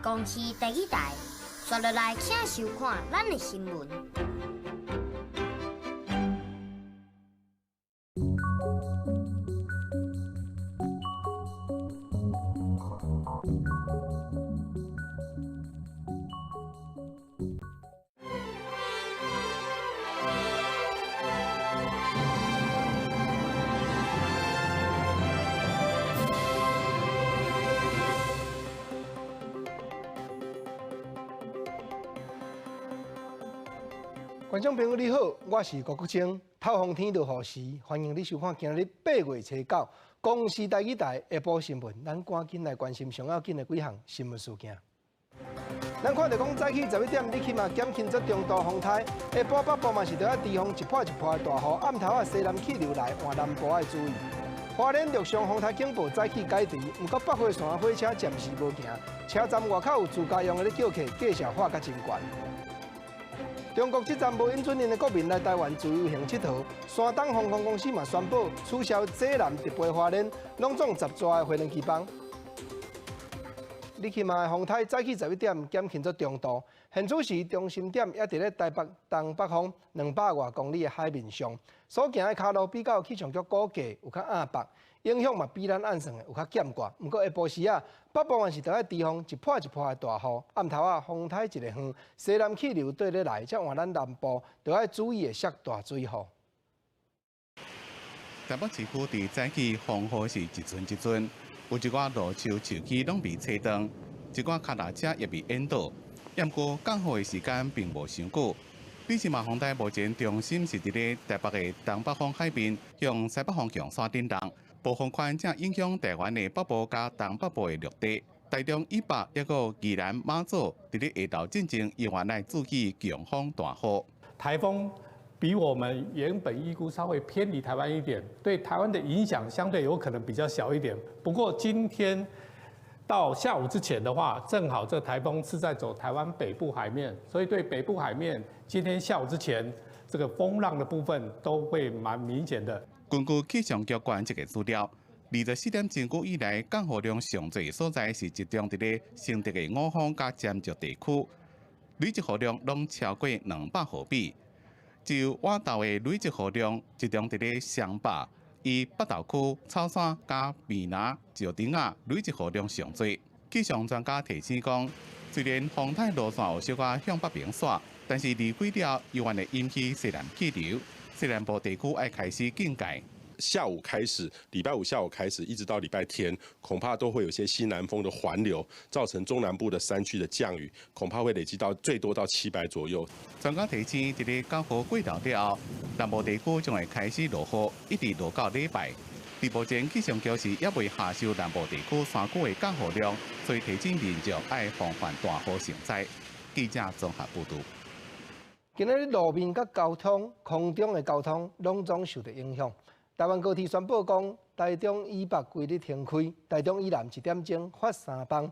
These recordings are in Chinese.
公司第几台，刷落来请收看咱的新闻。观众朋友你好，我是郭国清。透风天就雨时，欢迎你收看今日8月初9公视第几台下晡新闻。咱赶紧来关心上要紧的几项新闻事件。咱看到讲早起11点，你起码减轻这中度风台，下晡北部嘛是在低风一破一破的大雨，暗头西南气流来，换南部要注意。花莲陆上风台警报早起解除，不过北回线火车暂时无行，车站外口有自家用的叫客继续化甲真悬。中国这站无允准因的国民来台湾自由行佚佗，山东航空公司嘛宣布取消济南、直飞花莲，拢总10座的飞行机班。日起嘛的风台早起11点减轻做中度，现此时中心点也伫咧台北东北方200外公里的海面上，所行的卡路比较气象局估计有较暗白，影响嘛比咱按算的有较减悬。不过下晡时啊，北部嘛是在低风一破一破的大雨，暗头啊风台一个远，西南气流对咧来，才换咱南部就要注意的湿大水雨。台北市区伫早起风雨是一阵一阵，有一寡路树树枝拢被吹断，一寡脚踏车也被淹倒。不过降雨的时间并无伤久。李氏马风台目前中心是伫咧台北的东北方海面，向西北方向山顶动。暴风圈正影响台湾的北部加东北部的陆地，台中以北抑个宜兰马祖，伫咧下昼进前，依然来注意强风大雨。台风比我们原本预估稍微偏离台湾一点，对台湾的影响相对有可能比较小一点。不过今天到下午之前的话，正好这台风是在走台湾北部海面，所以对北部海面今天下午之前，这个风浪的部分都会蛮明显的。根据气象局关这个资料，24点前后以来降雨量上侪所在是集中伫咧新竹的五峰甲尖石地区，累积雨量拢超过200毫米。只有晚岛的累积雨量集中伫咧双北、以北投区、草山甲美南、石碇仔累积雨量上侪。气象专家提醒讲，虽然风台路线有小可向北平煞，但是离开了依然会引起西南气流。西南部地区要开始警戒。下午开始，礼拜5下午开始，一直到礼拜天，恐怕都会有些西南风的环流，造成中南部的山区的降雨，恐怕会累积到最多到700左右。专家提醒，伫咧9号过头了后，南部地区将会开始落雨，一直落到礼拜。而目前气象局是也未下收南部地区3区的降雨量，所以提醒民众要防范大雨成灾。记者综合报道。今日路面甲交通、空中的交通拢总受到影响。台湾高铁宣布讲，台中以北规日停开，台中以南1点钟发3班。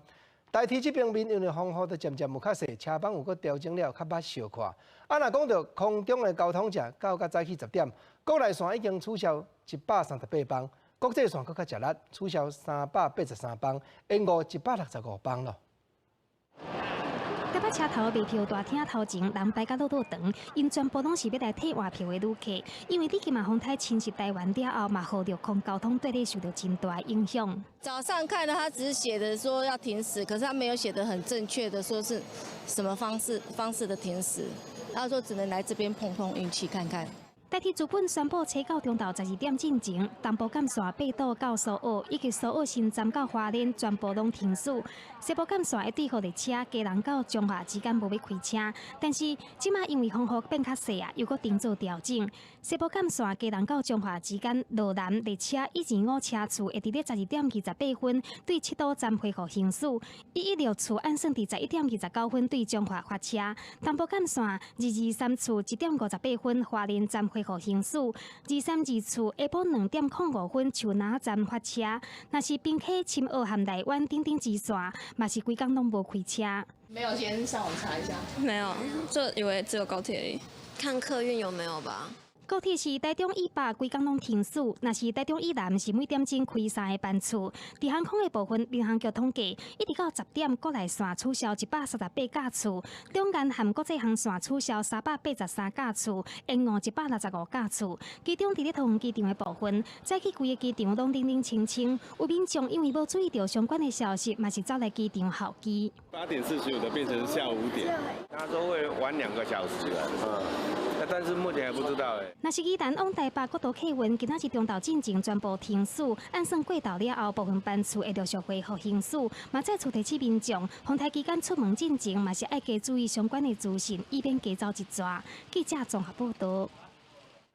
台铁这边面因为风雨都渐渐有较细，车班有搁调整了较捌小看。啊，若讲到空中的交通者，到早起10点，国内线已经取消138班，国际线搁较食力，取消383班，延误165班咯。台北车头卖票大厅头前人排甲路长，因全部拢是要来退换票的旅客。因为日起嘛风台侵袭台湾了后，嘛后陆空交通对你受到真大影响。早上看的他只是写的说要停驶，可是他没有写得很正确的说是什么方式的停驶，他说只能来这边碰碰运气看看。台铁资本宣布，车到中昼12点进前，东部干线北斗到苏澳以及苏澳新站到花莲全部拢停驶。西部干线的对号列车嘉南到中华之间无要开车，但是即马因为风雨变较细啊，又搁停做调整。西部干线嘉南到中华之间路南列车以前5车次会伫咧12点28分对七堵站恢复行驶，116次按算伫11点29分对中华发车。东部干线223次1点58分花莲站恢复行驶，232次下晡2点05分树林站发车。若是滨溪、深澳含台湾等等支线，嘛是规工拢无开车。没有，先上网查一下。没有，就以为只有高铁而已。看客运有没有吧。高铁是台中以北规工拢停驶，若是台中以南是每点钟开3个班次。伫航空的部分，民航局统计，一直到10点，国内线取消138架次，中间含国际航线取消383架次，延误165架次。其中伫咧桃园机场的部分，早起规个机场拢冷冷清清，有民众因为无注意到相关的消息，嘛是走来机场候机。8点45的变成下午5点，他说会晚2个小时了，但是目前还不知道。若是宜兰往台北国道客运，今仔日中昼进前全部停驶，按算过道了后，部分班次会陆续恢复行驶。嘛再次提醒民众，访台期间出门进前，嘛是爱加注意相关的资讯，以免加走一抓。记者综合报道。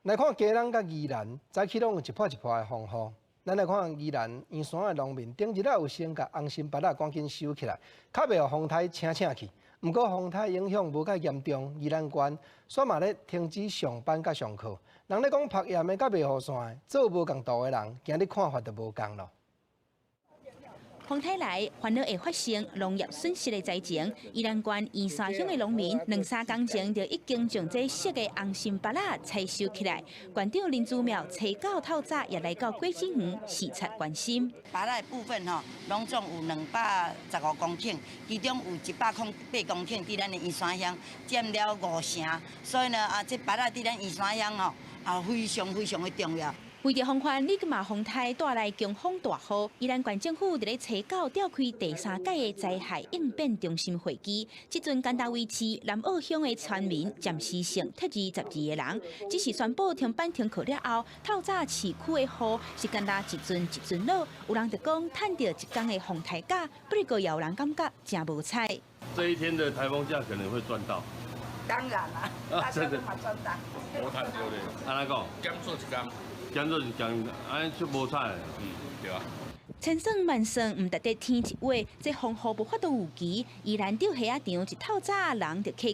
来看嘉南甲宜兰，早起拢有一波一波的风雨。咱来看宜兰圆山的农民，顶日有先甲红心芭乐赶紧收起来，较袂互风台请去。不过风台影响无介严重，宜兰县煞嘛咧停止上班甲上课。人咧讲拍盐的甲袂雨伞的，做无共道的人，今日看法就无共咯。风台来，烦恼会发生农业损失的灾情。宜兰县圆山乡的农民2-3天前就已经将这熟的红心芭乐采收起来。县长林祖苗找到透早也来到果子园视察关心。芭乐部分拢总有215公顷，其中有108公顷伫咱的圆山乡占了5成，所以呢这芭乐伫咱圆山乡非常非常的重要。为着防范里格马风台带来强风大雨，宜兰县政府伫咧初9召开第3届的灾害应变中心会议。即阵简单维持南澳乡的村民暂时性脱22个人，只是宣布停班停课了后，透早市区的雨是干那一阵一阵落，有人就讲趁到一天的风台假，不过也有人感觉真无彩。这一天的台风假可能会赚到。当然啦，大家都嘛赚到。无赚到咧，安怎讲？减做一天。减做一天，安就无彩，对啊。千算万算，唔值得天一话，这风雨无法度有期。宜兰钓虾仔场一透早人就客，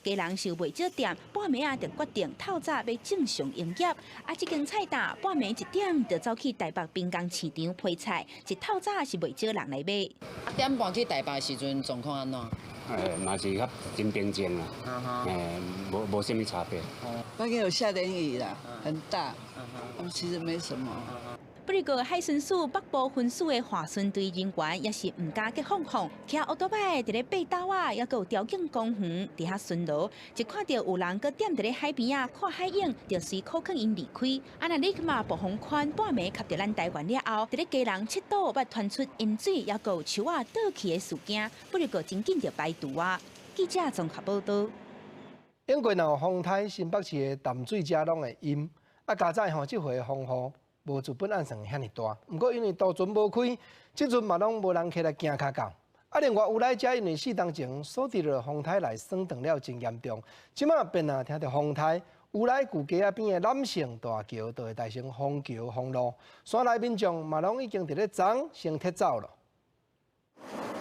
家人是袂少店，半暝啊就决定透早要正常营业。这间菜档半暝1点就走去台北滨江市场批菜，一透早是袂少人来买。1点半去台北时阵状况安怎？嘛是较真平静啦，无什么差别。那天有下点雨啦，很大，其实没什么。不过海巡署北部分署的划船队人员也是唔敢去放风，骑奥多摆伫咧背岛啊，也有条件公园伫遐巡逻，就看到有人搁踮伫咧海边啊看海影，就随口劝因离开。那立马暴风圈半暝吸到咱台湾了后，伫咧家人七岛捌传出淹水，也有树啊倒去的事件，不过真紧就排除啊。记者综合报道。因过若有风台，新北市的淡水遮拢会淹。加在即回风雨。无自本案算遐尼大，不过因为渡船无开，即阵嘛拢无人起来行脚到。另外有来遮因为4天前所伫落风台内霜冻了真严重，即马便听到风台有来旧街仔边的南城大桥，就会大成封桥封路，山内民众嘛拢已经伫咧昨先撤走了。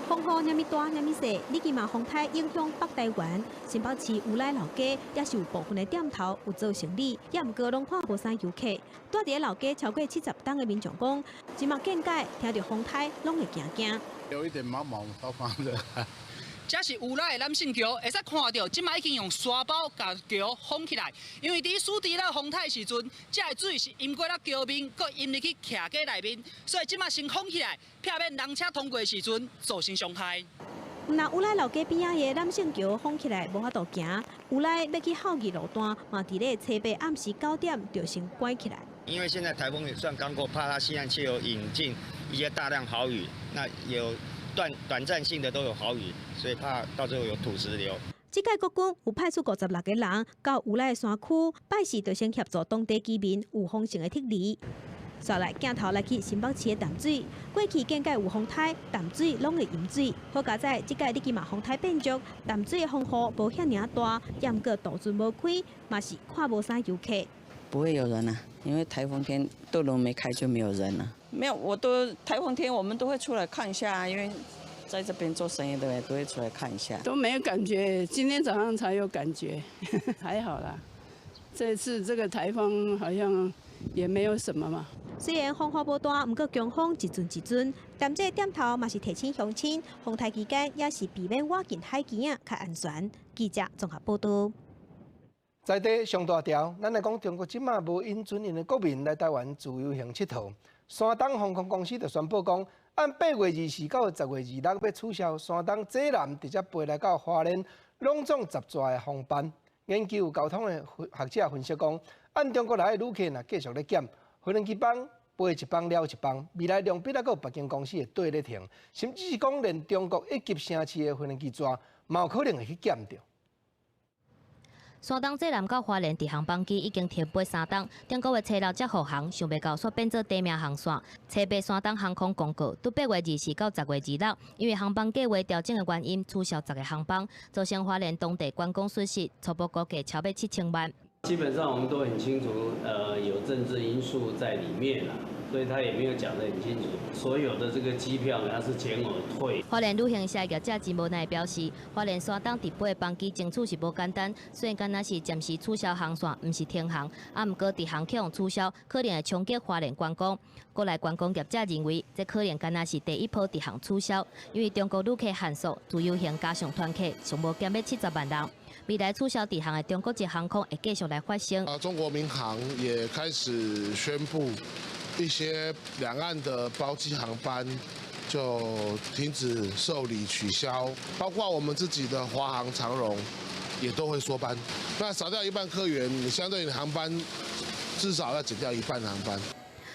风雨那么大，那么细，你见嘛风台影响北台湾，新北市有来老街也是有部分的店头有做生意，也毋过拢看无啥游客。住伫老街超过70档的民众讲，即马见解听到风台拢会惊。有一点毛毛毛毛的。这是有来的南信桥，会使看到，即摆已经用沙包把桥封起来。因为伫属伫了风台时阵，这水是淹过了桥面，搁淹入去徛街内面，所以即摆先封起来，避免人车通过时阵造成伤害。那有来老街边仔的南信桥封起来，无法度行；有来要去孝义路段，嘛伫咧初八暗时9点就先关起来。因为现在台风也算刚过，怕它西岸气流引进一些大量豪雨，那有短暂性的都有豪雨，所以怕到最后有土石流。这届国军有派出56个人到有来的山区拜示，就先协助当地居民有风险的撤离。刷来镜头来去新北市的淡水，过去见解有风台，淡水拢会淹水。好佳在这届你去嘛风台变足，淡水的风雨无遐尔大，也毋过渡船无开，嘛是看无啥游客。不会有人啊，因为台风天渡轮没开就没有人了。没有，台风天我们都会出来看一下，因为在这边做生意的都会出来看一下。都没有感觉，今天早上才有感觉，还好啦。这次这个台风好像也没有什么嘛。虽然风雨无大，不过强风一阵一阵。但这店头嘛是提醒乡亲，风台期间也是避免挖进海边啊，较安全。记者综合报道。在地上大条，咱来讲中国即马无允准因的国民来台湾自由行佚佗。山东航空公司就宣布讲，按8月24到10月26要取消山东济南直接飞来到花莲拢总10座的航班。研究交通的学者分析讲，按中国来的旅客若继续咧减，飞轮机班飞一班了一班，未来量比还有别间公司会对咧停，甚至是讲连中国一级城市的飞轮机抓，嘛有可能会去减掉。山东济南到花莲直航班机已经停飞3档，中国月初6才复航，想袂到煞变做地面航线。初8山东航空公告，伫8月24到10月26，因为航班计划调整的原因，取消10个航班，造成花莲当地观光损失，初步估计超过7000万。基本上我们都很清楚，有政治因素在里面啦。所以他也没有讲得很清楚，所有的这个机票呢，它是全额退。花莲旅行社业者真无奈表示，花莲山东直飞的班机争取是无简单，虽然敢若是暂时取消航线，毋是停航，毋过直航启用取消，可能会冲击花莲观光。国内观光业者认为，这可能敢若是第一波直航取消，因为中国旅客限速，自由行加上团客，上无减要70万人。未来取消直航的中国籍航空会继续来发生。中国民航也开始宣布。一些两岸的包机航班就停止受理取消，包括我们自己的华航、长荣也都会缩班。那少掉一半客源，你相对于航班至少要减掉一半航班。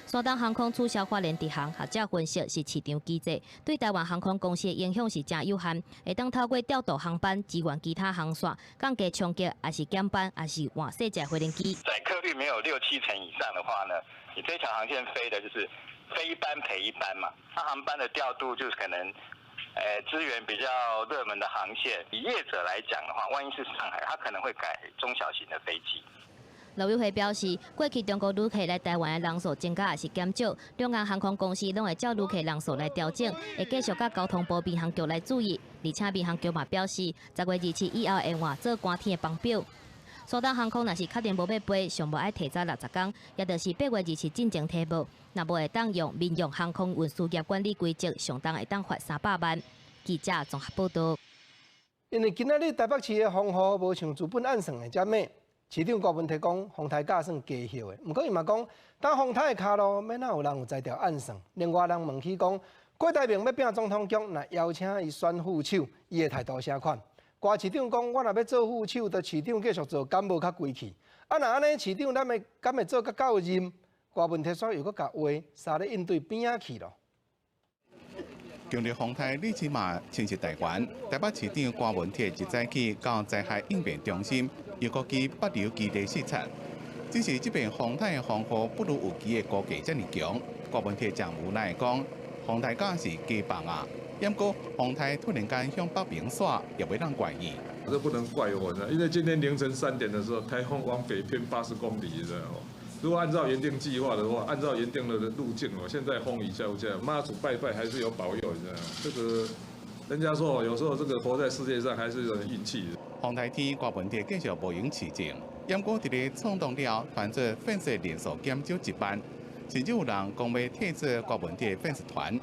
山东航空取消花莲直航，学者分析是市场机制，对台湾航空公司的影响是真有限，会当透过调度航班支援其他航线，降低冲击，还是减班，还是换细只飞行机。载客率没有6、7成以上的话呢？你这条航线飞的就是飞一班赔一班嘛，那航班的调度就是可能，资源比较热门的航线，以业者来讲的话，万一是上海，他可能会改中小型的飞机。陆委会表示，过去中国旅客来台湾的人数增加还是减少，两岸航空公司拢会照旅客人数来调整，会继续甲交通部民航局来注意，而且民航局嘛表示，10月27以后会换做寒天的班表。山东航空若是确定无要飞，上无爱提早60天，也就是8月27进前提报，若无会当用民用航空运输业管理规则，上当会当罚300万。记者综合报道。因为今仔日台北市的风雨无像资本按算的遮猛，市长郭文提讲风台价算低效的，不过伊嘛讲，当风台的卡路免哪有人有才调按算。另外人问起讲，郭台铭要拼总统局，若邀请伊选副手，伊的态度啥款？郭市长讲，我若要做副手，就市长继续做，敢无较贵气？啊，若安尼，市长敢会做较够任？郭文提说又搁甲话杀咧应对边仔去咯。强烈风台立即马侵袭台湾，台北市长郭文铁一早起到灾害应变中心，又国基北流基地视察。只是这边风台的风雨不如有期的估计这么强，郭文铁真无奈讲，风台假是假放啊。不过风台突然间向北边耍，也未让怪异。这不能怪我呢，因为今天凌晨3点的时候，台风往北偏80公里，你知道吗？如果按照原定计划的话，按照原定的路径哦，现在风雨交加，妈祖拜拜还是有保佑，你知道吗？这个人家说有时候这个活在世界上还是有点运气的。风台天郭文铁继续无用市政，不过伫咧冲动了，反正粉丝人数减少1班，甚至有人讲要退出郭文铁粉丝团。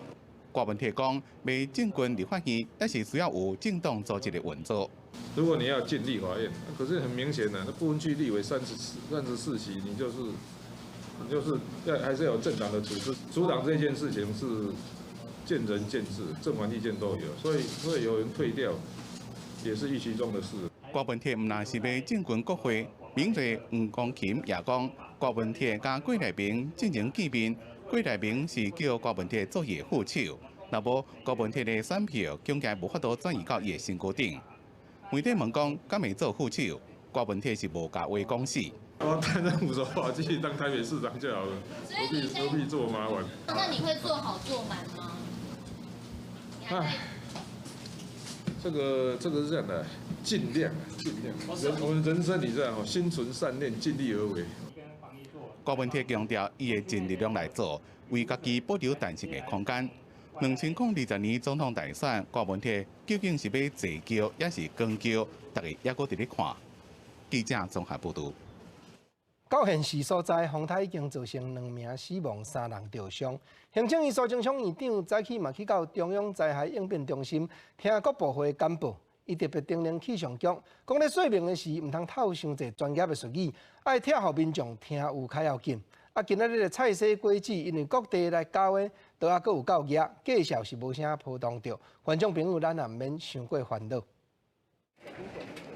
郭文铁讲，未进军立法院，但是需要有正当组织的运作。如果你要进立法院，可是很明显的，那不分区立委34席，你就是要还是有政党的组织阻挡这件事情是见仁见智，正反意见都有，所以有人退掉也是预期中的事。郭文铁唔那是要进军国会，名嘴黄光琴也讲，郭文铁甲郭台铭进行见面。郭台铭是叫郭文铁做伊副手，若无郭文铁的选票恐计无法度转移到伊的身躯顶。媒体问讲，敢会做副手？郭文铁是无甲话讲死。我担任无所谓，继续当台北市长就好了，何必做麻烦？那你会做好做满吗？唉，这个是这样的，尽量。我们人生你这样哦，心存善念，尽力而为。郭文铁强调，伊会尽力量来做，为家己保留弹性的空间。2020年总统大选，郭文铁究竟是要坐轿，也是扛轿，大家也搁伫咧看。记者综合报道。到现时所在，风台已经造成2名死亡，3人受伤。行政院苏贞昌院长早起嘛去到中央灾害应变中心听国部会干部，伊特别叮咛气象局，讲咧说明的时，唔通透伤侪专业的术语，爱听互民众听有较要紧。今仔日的菜色果子，因为各地来交的，都还阁有够热，介绍是无啥波动着。观众朋友，咱也唔免伤过烦恼。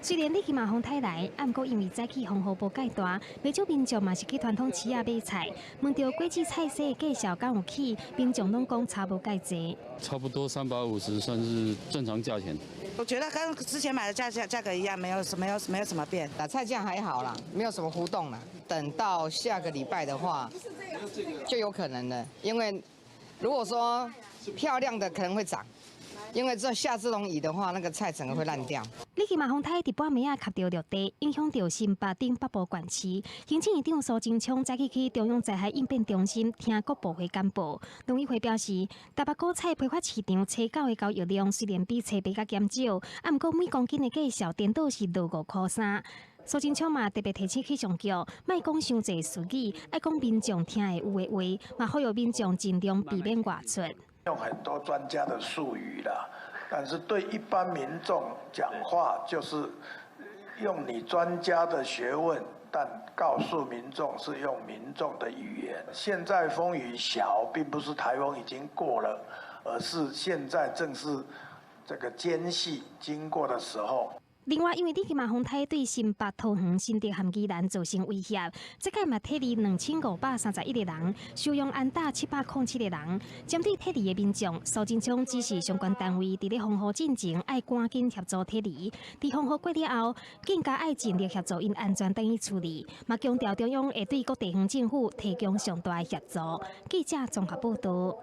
虽然你去马风台来，不过因为早起风雨无介大，不少民众嘛是去传统市啊买菜。问到果子菜色的介绍敢有起，民众拢讲差无介济。差不多350算是正常价钱。我觉得跟之前买的价格一样，没有什么变。打菜价还好啦，没有什么浮动啦。等到下个礼拜的话，就有可能了。因为如果说漂亮的可能会涨。因为这下这种雨的话，那个菜整个会烂掉。你去马风台伫半暝啊，卡到落地，影响到新北顶北部县市。行政院长苏贞昌早起去中央灾害应变中心听各部会干部。农委会表示，台北果菜批发市场初9的交易量虽然比初8较减少，不过每公斤的介绍颠倒是落5.3块。苏贞昌嘛特别提醒气象局，莫讲伤侪术语，爱讲民众听会有的话，嘛呼吁民众尽量避免外出。用很多专家的术语啦，但是对一般民众讲话就是用你专家的学问，但告诉民众是用民众的语言。现在风雨小，并不是台风已经过了，而是现在正是这个间隙经过的时候。另外，因为你去马风台对新北、桃园、新竹和宜兰造成威胁，这届嘛撤离2531个人，收容安打707个人。针对撤离的民众，苏贞昌指示相关单位伫咧防护进前爱赶紧协助撤离，伫防护过了后，更加爱尽力协助因安全等于处理。嘛强调中央会对各地方政府提供上大的协助。记者综合报道。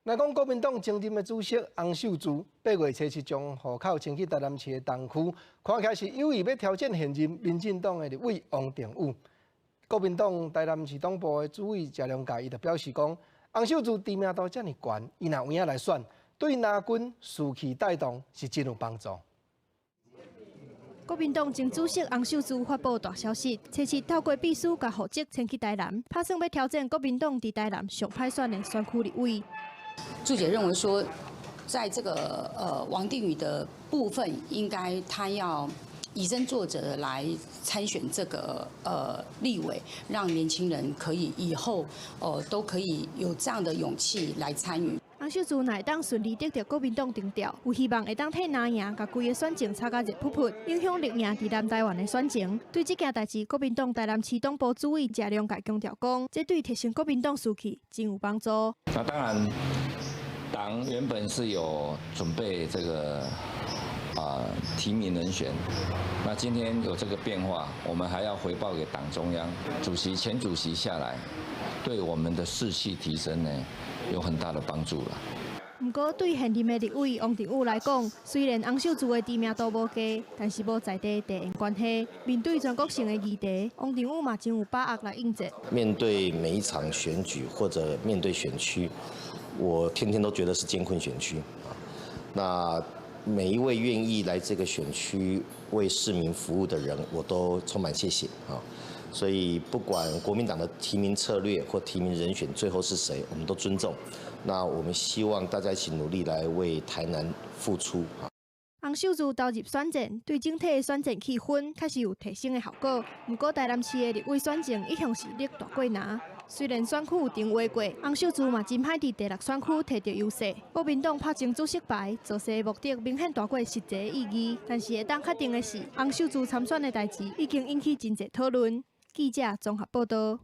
若讲国民党前任的主席洪秀柱8月初7将户口迁去台南市的东区，看起来是有意要挑战现任民进党的立委王定宇。国民党台南市党部的主委谢良介伊就表示讲，洪秀柱知名度这么高，伊若有影来选，对拿军士气带动是真有帮助。国民党前主席洪秀柱发布大消息，初7透过秘书甲户籍迁去台南，打算要挑战国民党伫台南上歹选的选区立委。朱姐认为说，在这个王定宇的部分，应该他要以身作则来参选这个立委，让年轻人可以以后都可以有这样的勇气来参与。洪秀柱乃当顺利得到国民党定调，有希望会当替拿赢，甲规个选情擦甲热扑扑，影响历年伫南台湾的选情。对这件代志，国民党台南市党部主委谢良介强调讲，这对提升国民党士气真有帮助。那当然，党原本是有准备这个提名人选，那今天有这个变化，我们还要回报给党中央主席、前主席下来，对我们的士气提升呢，有很大的帮助了。不过，对现任的立委王定宇来讲，虽然洪秀柱的知名度无低，但是无在地地缘关系。面对全国性的议题，王定宇嘛真有把握来应战。面对每一场选举或者面对选区，我天天都觉得是艰困选区啊。那每一位愿意来这个选区为市民服务的人，我都充满谢谢啊。所以不管国民党的提名策略或提名人选最后是谁，我们都尊重。那我们希望大家一起努力来为台南付出啊。洪秀柱投入选战，对整体的选战气氛确实有提升的效果。不过台南市的立委选情一向是力大过拿。虽然选区有定位过，洪秀柱嘛真歹伫第6选区摕到优势。国民党拍清主席牌，做事目的明显大过实际意义。但是会当确定的是，洪秀柱参选的代志已经引起真侪讨论。记者综合报道。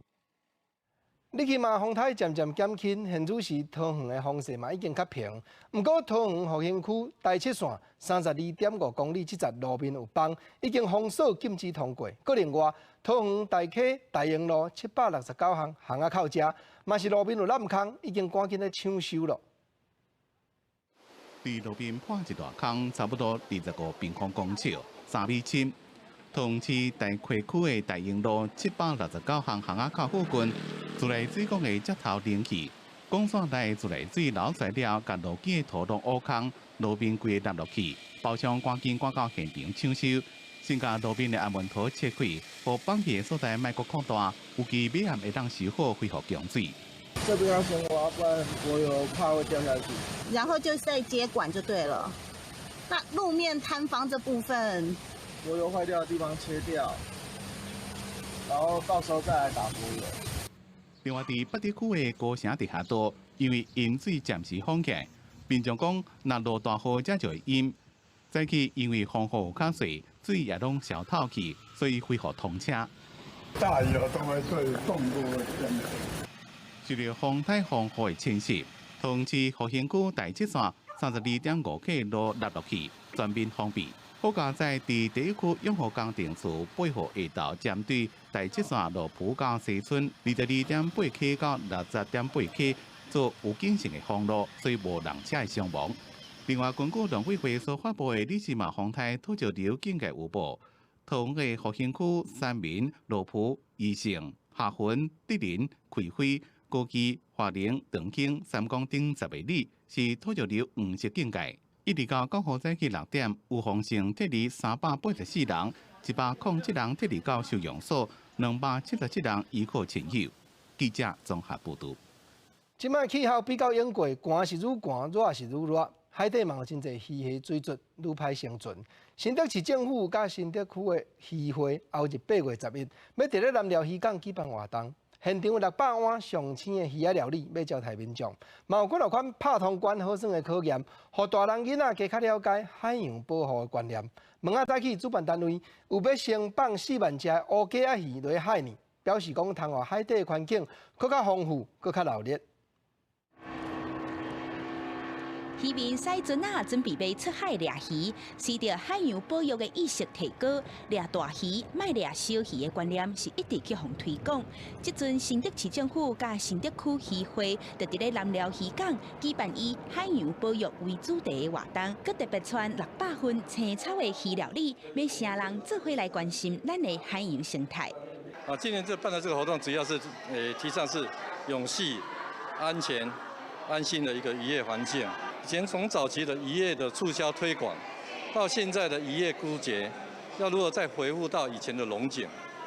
你去马风台渐渐减轻，现主是桃园的风势嘛已经较平。不过桃园复兴区台7线32.5公里这条路面有崩，已经封锁禁止通过。搁另外，桃园大溪大营路769巷巷仔口遮，嘛是路面有烂坑，已经赶紧咧抢修了。伫路边破一大坑，差不多25平方公尺，3米深。桃园市大溪区的大营路769巷巷仔口附近，自来水管的接头冷气，管线内自来水流出来了，甲路基的土路挖坑，路面规个塌落去，包厢赶紧赶到现场抢修，先甲路面的安门土切开，互放屁的所在莫阁扩大，预计尾暗会当修好，恢复供水。这边要先挖，不然我有怕会掉下去。然后就再接管就对了。那路面摊方这部分，柏油坏掉的地方切掉，然后到时候再来打柏油。另外，伫北地区的高城地下道，因为淹水暂时封起来，民众讲若落大雨才就会淹。早起因为风雨较细，水也拢消透去，所以恢复通车。大雨都会对动过。受到风台风雨的侵袭，通知复兴区第7线32.5K 路落去，全面封闭。好加在伫第一区永和工程处8号下道针对第7线路浦江西村22.8K 到60.8K 做有警性的封路，所以无人车的伤亡。另外，根据农委会所发布的李氏麻风台土石流警戒预报，桃园的复兴区、三民、罗浦、宜盛、下云、德林、葵辉、高基、华宁、长兴、三公等10个里是土石流黄色警戒。一直到9号早起6点，有防性撤离384人，107人撤离到收容所，277人依靠亲友。记者综合报道。即摆气候比较严过，寒是愈寒，热是愈热。海底嘛有真侪鱼虾水族愈歹生存。新竹市政府甲新竹区的鱼会后日8月11日要伫咧南寮渔港举办活动，现场有600碗上青的鱼仔料理要招待民众，嘛有几落款拍通关好耍的考验，互大人囡仔加较了解海洋保护的观念。问仔早起主办单位有要先放4万只乌鸡仔鱼落海呢，表示讲通话海底的环境更较丰富，更较热烈。渔民驶船啊，准备要出海掠鱼，随着海洋保育的意识提高，掠大鱼、卖掠小鱼的观念是一直去互推广。即阵新竹市政府甲新竹区渔会，就伫咧南寮渔港举办以海洋保育为主题的活动，佮特别传600份青草的鱼料理，要城人做伙来关心咱的海洋生态。今年办的这个活动，主要是提倡是永续、安全、安心的一个渔业环境。以前从早期的渔业的促销推广，到现在的渔业枯竭，要如何再恢复到以前的龙井，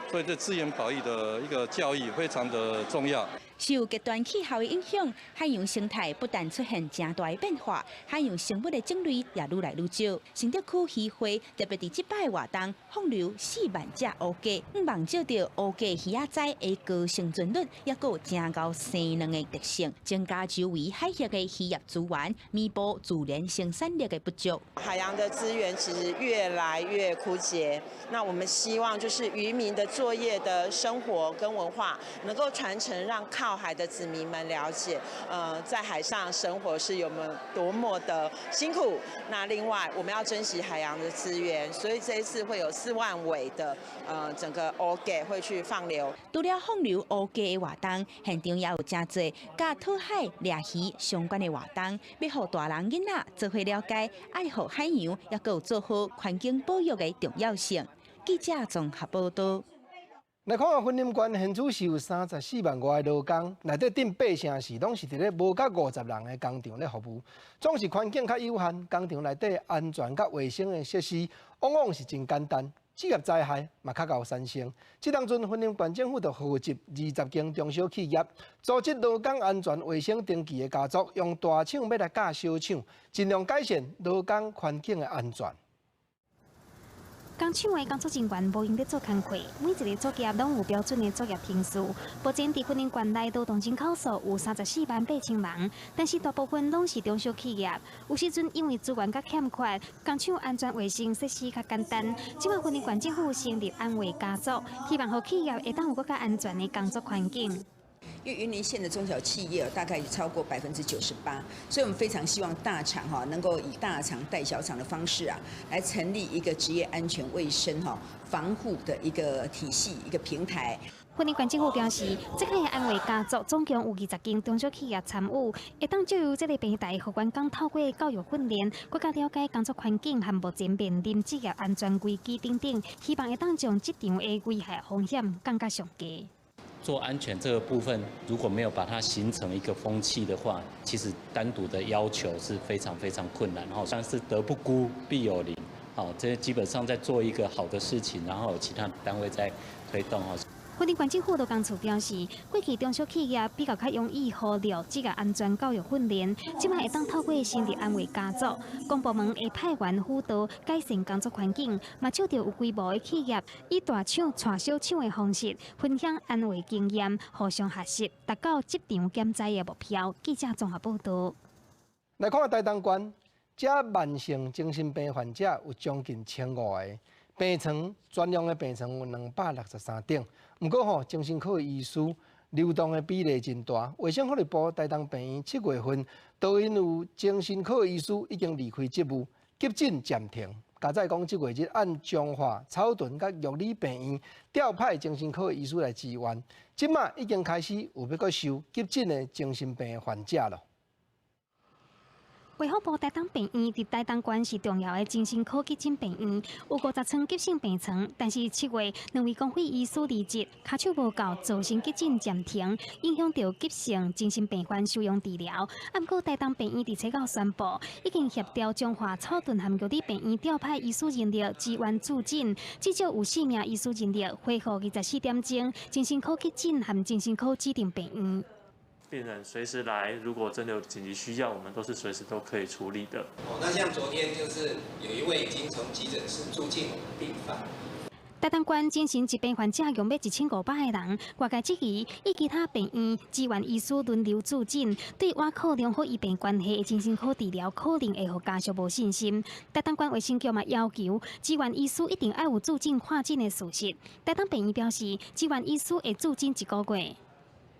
所以这资源保育的一个教育非常的重要。受极端气候的影响，海洋生态不但出现正大的变化，海洋生物的种类也愈来愈少。新竹区渔会特别伫即摆活动放流4万只乌鸡，望照到乌鸡鱼仔仔的高生存率，也有正高生卵的特性，增加周围海域的渔业资源，弥补自然生产力的不足。海洋的资源其实越来越枯竭，那我们希望就是渔民的作业的生活跟文化能够传承，让靠海的子民们了解，在海上生活是多么的辛苦。那另外，我们要珍惜海洋的资源，所以这一次会有4万尾的整个乌鸡会去放流。除了放流乌鸡的活动，现场也有真侪甲讨海掠鱼相关的活动，要互大人囡仔做伙了解爱护海洋，也有做好环境保育的重要性。记者综合报道。来看看婚姻县现处是有34万外的劳工，内底顶8成是拢是伫咧无甲50人的工厂咧服务，总是环境较有限，工厂内底安全甲卫生的设施往往是真简单，职业灾害嘛较高产生。即当阵婚姻县政府就号集20间中小企业，组织劳工安全卫生登记的家族，用大厂要来教小厂，尽量改善劳工环境的安全。工厂的工作人员无用咧做工课，每一个作业拢有标准的作业天数。目前伫婚姻县内劳动人口数有34万8千人，但是大部分拢是中小企业。有时阵因为资源较欠缺，工厂安全卫生设施较简单。即摆婚姻县政府成立安慰家族，希望互企业会当有更加安全的工作环境。因为云林县的中小企业大概超过98%，所以我们非常希望大厂能够以大厂带小厂的方式来成立一个职业安全卫生防护的一个体系、一个平台。婚姻县政府表示，这个安慰家族总共有20间中小企业参与，会当借由这个平台，互员工透过教育训练，更加了解工作环境和目前面临职业安全规矩等等，希望会当将这场的危害风险降到上低。做安全这个部分，如果没有把它形成一个风气的话，其实单独的要求是非常非常困难。像是德不孤，必有邻。这基本上在做一个好的事情，然后有其他单位在推动。云林县政府劳工处表示，过去中小企业比较容易忽略职业安全教育训练，即卖会当透过心理安慰家族，公部门会派员辅导改善工作环境，嘛照着有规模的企业以大厂带小厂的方式分享安慰经验，互相学习，达到职场减灾的目标。记者综合报道。来看台东县，这慢性精神病患者有将近1500个，病床专用的病床有263顶。不过精神科的医师流动的比例真大。卫生福利部台东病院7月份，都因有精神科的医师已经离开职务，急诊暂停。加在讲，这月日按彰化、草屯甲玉里病院调派精神科的医师来支援，即马已经开始有要阁收急诊的精神病患者了。卫福部台东病院伫台东县是重要的精神科急诊病院，有50床急性病床。但是7月2位公费医师离职，卡手无够，造成急诊暂停，影响到急性精神病患收容治疗。不过台东病院伫7月宣布，已经协调彰化、草屯和玉里病院调派医师人力支援驻诊，至少有4名医师人力恢复24点钟精神科急诊和精神科指定病院。病人随时来，如果真的有紧急需要，我们都是随时都可以处理的。那像昨天就是有一位已经从急诊室住进我们病房。台东县精神疾病患者约1500个人，外界质疑以其他病院支援医师轮流驻诊，对瓦靠良好医病关系的精神科治疗可能会互家属无信心。台东县卫生局嘛要求支援医师一定要有驻诊看诊的事实。台东病院表示，支援医师会驻诊1个月。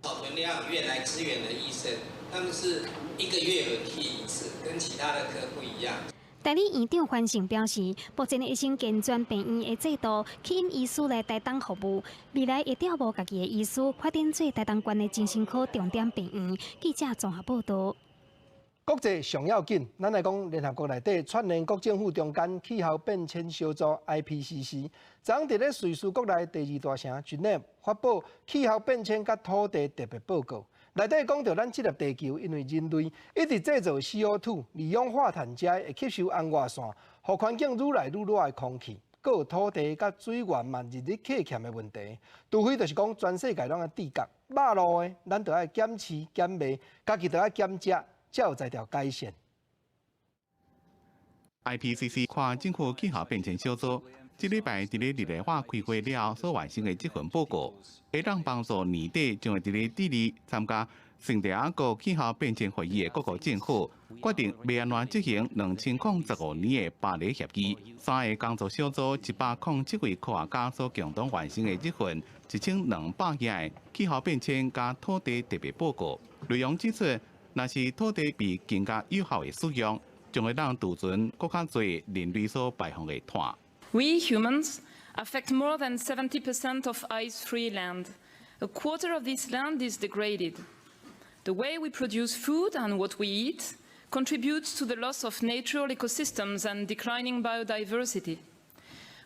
草屯疗养院来支援的医生，他们是1个月轮替一次，跟其他的科不一样。代理院长范成表示，目前的医生健全病院的制度，吸引医师来台东服务，未来会调拨家己的医师，发展做台东县的精神科重点病院。记者综合报道。国际上要紧，咱来讲联合国内底串联国政府中间气候变迁小组 IPCC， 昨昏伫咧瑞士国内第2大城 Geneva 发布气候变迁甲土地特别报告，内底讲到咱这粒地球因为人类一直制造 CO2、二氧化碳遮会吸收红外线，互环境愈来愈热的空气，阁有土地甲水源嘛日日克欠的问题。除非就是讲全世界拢爱地角马路的，咱就要减饲减卖，家己就要减食。才有在条改善。IPCC 跨政府气候变迁小组这礼拜伫咧日内瓦开会了所完成的这份报告，会当帮助年底将会伫咧智利参加圣地亚哥气候变迁会议的各国政府，决定要安怎执行2015年的巴黎协议。3个工作小组107位科学家所共同完成的这份1200页气候变迁加土地特别报告，内容指出。若是土地被更加有效的使用，将会让储存更加多人类所排放的碳。We humans affect more than 70% of ice-free land. A quarter of this land is degraded. The way we produce food and what we eat contributes to the loss of natural ecosystems and declining biodiversity.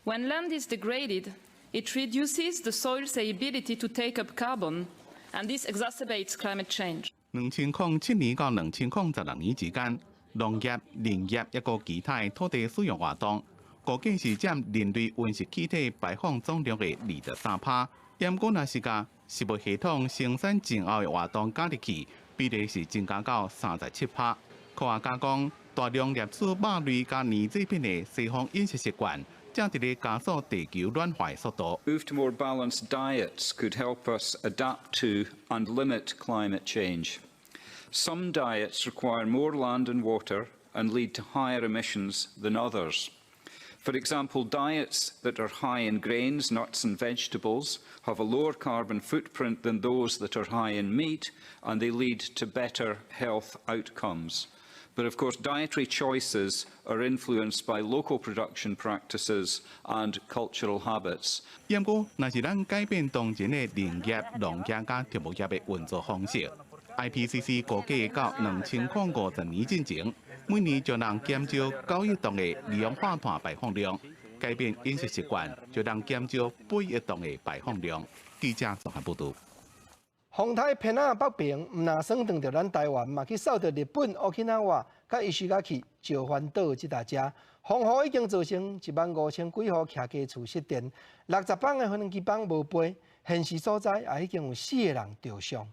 When land is degraded, it reduces the soil's ability to take up carbon, and this exacerbates climate change. 2007年到2022年之间，农业、林业一个其他土地使用活动，估计是占人类温室气体排放总量的2.3%。不过，若是甲食物系统生产前后的活动加入去，比例是增加到37%。科学家讲，大量摄取肉类加粘制品的西方饮食习惯。 Move to more balanced diets could help us adapt to and limit climate change. Some diets require more land and water and lead to higher emissions than others. For example, diets that are high in grains, nuts and vegetables have a lower carbon footprint than those that are high in meat, and they lead to better health outcomes. But of course, dietary choices are influenced by local production practices and cultural habits. 不过，若是咱改变当前的林业、农业加畜牧业的运作方式 ，IPCC 估计到2050年之前，每年就能减少9亿吨的二氧化碳排放量。改变饮食习惯，就能减少8亿吨的排放量。记者综合报道。 风台偏啊北平，唔若算撞到咱台湾，嘛去扫到日本、沖縄、甲伊时甲去石环岛即搭遮，风雨已经造成15000几户徛家厝失电，60磅的分机棒无飞，现时所在也已经有4个人受伤。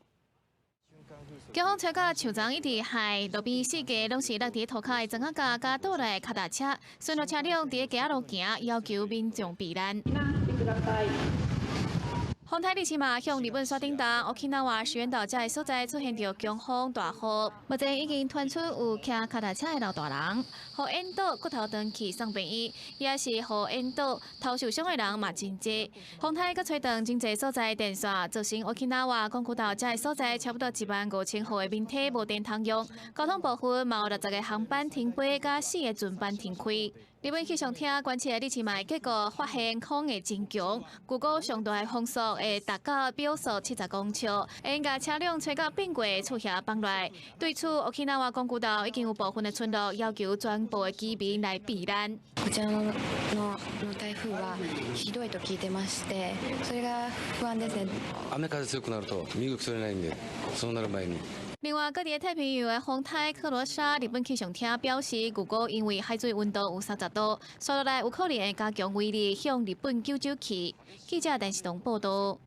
警方找到树丛一直海路边4架拢是落伫涂骹的装甲架加倒来脚踏车，巡逻车辆伫街路行，要求民众避难。风台日前嘛向日本刷顶档，Okinawa石垣岛这个所在出现着强风大雨，目前已经传出有骑脚踏车的老大人，互引导骨头断去送病院，也是互引导头受伤的人嘛真济。风台佮吹断真济所在电线，造成Okinawa宫古岛这个所在差不多15000户的民体无电通用，交通部分嘛有60个航班停飞，甲4个船班停开。 日本气象厅观测日前嘛结果发现风会真强，预估上大的风速会达到秒速70公尺，会将车辆吹到变过厝遐放来。对此，Okinawa宫古岛已经有部分的村落要求全部的居民来避難。こちらの台風はひどいと聞いてまして、それが不安ですね。雨風強くなると身動き取れないんで、そうなる前に。 另外，各地太平洋的风台克罗莎，日本气象厅表示，如果因为海水温度有30度，刷落来有可能会加强威力，向日本九州去。记者陈世东报道。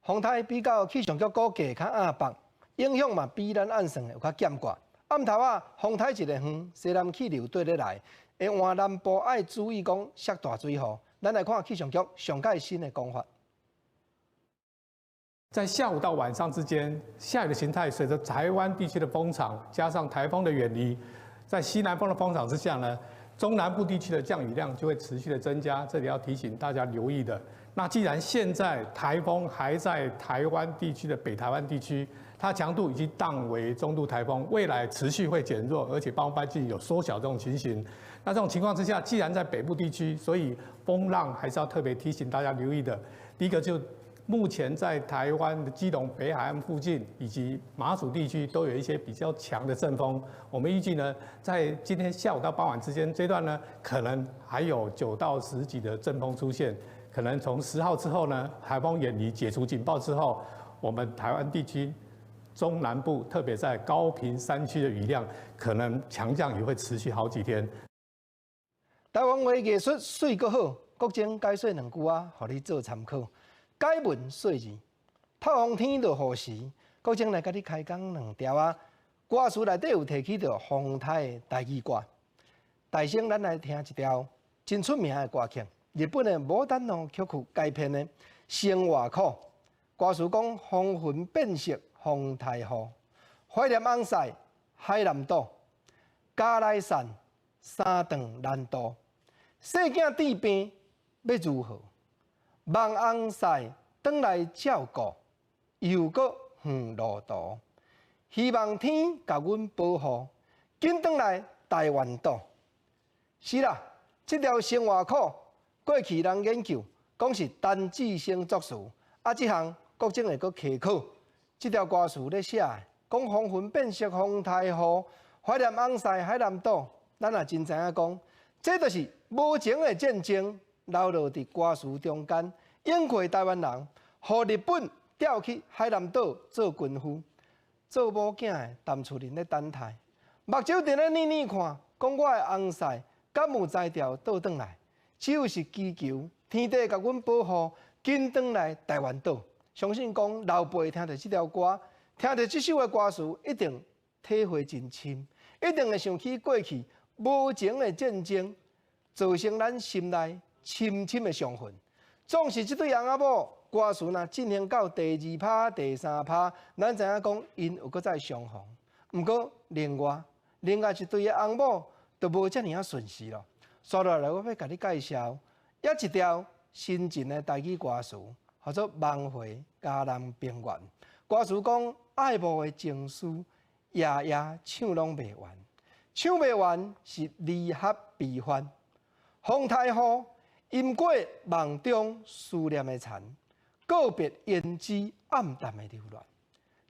风台比较气象局估计较暗薄，影响嘛比咱按算的有较减寡。暗头啊，风台一个远，西南气流对咧来，会换南部爱注意讲下大水雨。 咱来看气象局上盖新的讲法。在下午到晚上之间，下雨的形态随着台湾地区的风场加上台风的远离，在西南风的风场之下呢，中南部地区的降雨量就会持续的增加。这里要提醒大家留意的。那既然现在台风还在台湾地区的北台湾地区，它强度已经荡为中度台风，未来持续会减弱，而且暴风半径有缩小这种情形。 那这种情况之下，既然在北部地区，所以风浪还是要特别提醒大家留意的。第一个就目前在台湾的基隆北海岸附近以及马祖地区都有一些比较强的阵风。我们预计呢，在今天下午到傍晚之间这段呢，可能还有9到10级的阵风出现。可能从10号之后呢，台风远离解除警报之后，我们台湾地区。 中南部，特别在高屏山区的雨量，可能强降雨会持续好几天。台湾话艺术水阁好，国情解说2句啊，互你做参考。解文说字，透风天就雨时，国情来甲你开讲2条啊。歌词内底有提起到风台的台语歌。大声，咱来听一条真出名的歌曲，日本的牡丹楼曲曲改编的《生活苦》。歌词讲风云变色。 风台雨，怀念翁婿海南岛，家来散，三顿难度。细囝治病要如何？望翁婿转来照顾，又搁远路途。希望天甲阮保护，紧转来台湾岛。是啦，这条生活苦，过去人研究讲是单子生作词，啊，这项国政会搁科考。 这条歌词咧写，讲风云变色，风台雨，怀念翁婿海南岛。咱也真知影讲，这就是无情的战争，流落伫歌词中间，引过台湾人，互日本调去海南岛做军夫，做某囝的谈厝人咧等待，目睭定咧念念看，讲我的翁婿敢有才调倒转来，只有是祈求天地甲阮保护，紧转来台湾岛。 相信讲老辈听到这条歌，听到这首的歌词，一定体会真深，一定会想起过去无情的战争，造成咱心内深深的伤痕。总是这对翁仔某歌词若进行到第2趴、第3趴，咱知影讲因有搁再相逢。毋过另外一对的翁某就无遮尔顺势咯。接落来我要甲你介绍，也一条新进的台语歌词。 叫做梦回嘉南平原，歌词讲爱慕的情绪，夜夜唱拢袂完，唱袂完是离合悲欢。风台雨，淹过梦中思念的残，告别胭脂暗淡的流乱。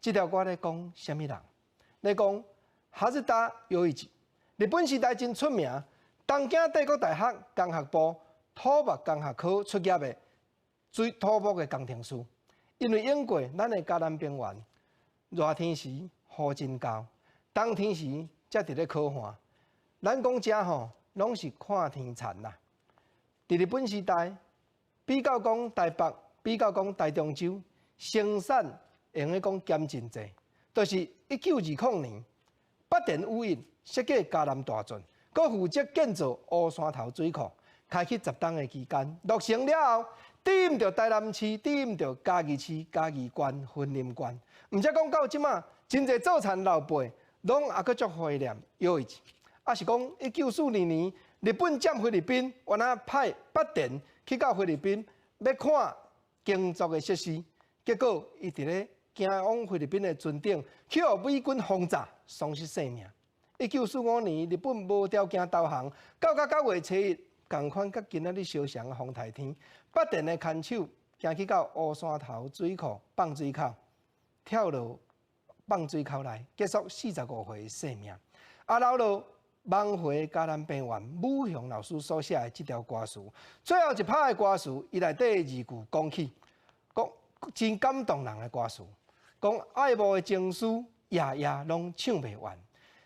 这条歌咧讲什么人？咧讲哈日达有一集，日本时代真出名，东京帝国大学工学部土木工学科出业的。 最土木的工程师，因为用过咱的嘉南平原，热天时雨真高，冬天时才伫咧可汗。咱讲遮吼，拢是看天田啦。伫日本时代，比较讲台北，比较讲台中州，生产用咧讲减真济，就是1920年，北电有印设计嘉南大圳，佮负责建造乌山头水库，开启10冬的期间，落成了后，点着台南市，点着嘉义市、嘉义县、云林县，毋则讲到即马，真济做田老辈拢还佫足怀念有一。啊是讲1942年，日本占菲律宾，原来派北电去到菲律宾，要看建筑的设施，结果伊伫咧行往菲律宾的船顶，去互美军轰炸，丧失性命。1945年，日本无条件投降，到9月初1，同款甲今仔日相像的风台天，北电的牵手行去到乌山头水库放水口，跳落放水口内，结束45岁的性命。啊，留落梦回嘉南平原武雄老师所写的这条歌词，最后一拍的歌词，伊内底2句讲起，讲真感动人的歌词，讲爱慕的情绪夜夜拢唱袂完，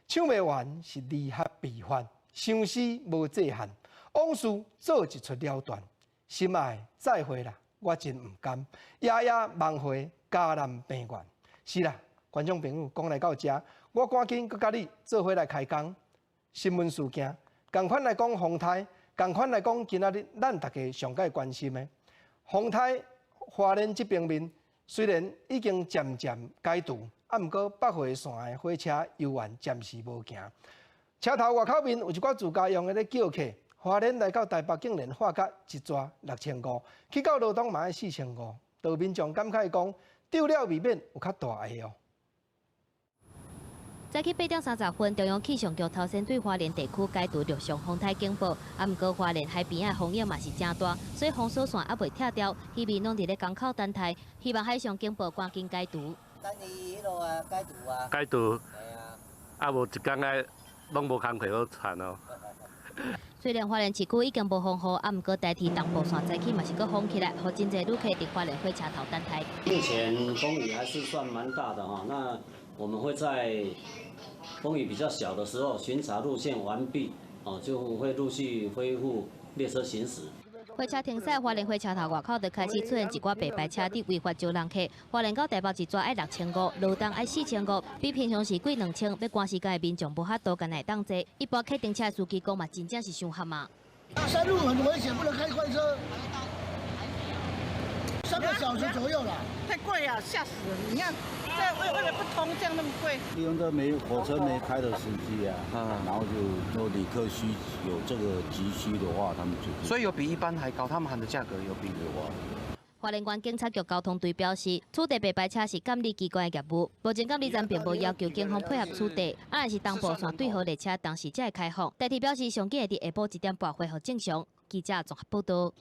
唱袂完是离合悲欢，相思无界限，往事做一出了断，心爱再会啦，我真毋甘，夜夜梦回嘉南平原。是啦，观众朋友讲来到遮，我赶紧佮甲你做伙来开讲。新闻事件，共款来讲洪台，共款来讲今仔日咱大家上界关心的洪台花莲这边面，虽然已经渐渐解除，啊，毋过北回线的火车游园暂时无行。车头外口面有一寡自家用的咧叫客，花莲来到台北竟然花价一抓6500，去到罗东嘛要4500。道民众感慨讲，丢了未免有较大个哦。早起8点30分，中央气象局头先对花莲地区解除陆上风台警报，啊，毋过花莲海边的风影嘛是真大，所以风锁线还未拆掉，渔民拢伫咧港口等待，希望海上警报赶紧解除。等伊迄落啊，解除啊。解除。啊，无一天个拢无工课好产哦。虽然花莲市区已经无风雨，啊，毋过代替东部线早起嘛是搁风起来，互真侪旅客伫花莲火车头等待。目前风雨还是算蛮大的哈，那我们会在风雨比较小的时候巡查路线完毕，就会陆续恢复列车行驶。火车停驶，花莲火车头外口就开始出现一寡白牌车伫违法招人客。花莲到台北一抓要6500，罗东要4500，比平常时贵2000。要赶时间的民众无法多干来当坐，一般客停车司机讲嘛，真正是伤合啊。山路很危险，不能开快车。3个小时左右了，太贵啊，吓死人！你看，为了不通，这样那么贵。利用这火车没开的时机啊，然后就旅客需有这个急需的话，他们就所以有比一般还高，他们喊的价格有比有啊。花莲县警察局交通队表示，此地白牌车是监理机关的业务，目前监理站并无要求警方配合此地，若是东部线对号列车当时才会开放。代替表示，上计会伫下晡1点半恢复正常。记者综合报道。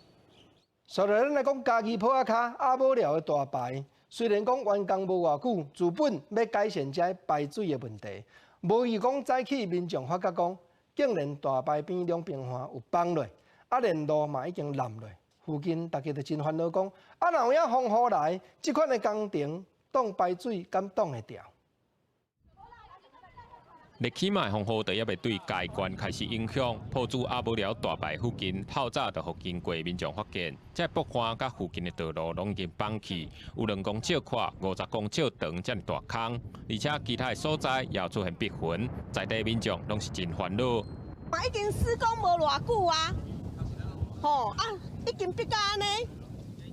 所以咱来讲，家己坡仔骹阿无聊的大排，虽然讲完工无偌久，资本要改善这排水的问题，无伊讲早起民众发觉讲，竟然大排边两边花有崩落，啊连路嘛已经烂落，附近大家就真烦恼讲，啊若有影风雨来，即款的工程挡排水敢挡会掉？日起嘛，风雨就也未对该县开始影响。埔子阿无寮大排附近，透早就互经过民众发现，这北岸甲附近的道路拢已经崩去，有2公尺宽、50公尺长，这么大坑，而且其他的所在也出现壁痕，在地民众拢是真烦恼。已经施工无偌久啊，已经逼到安尼，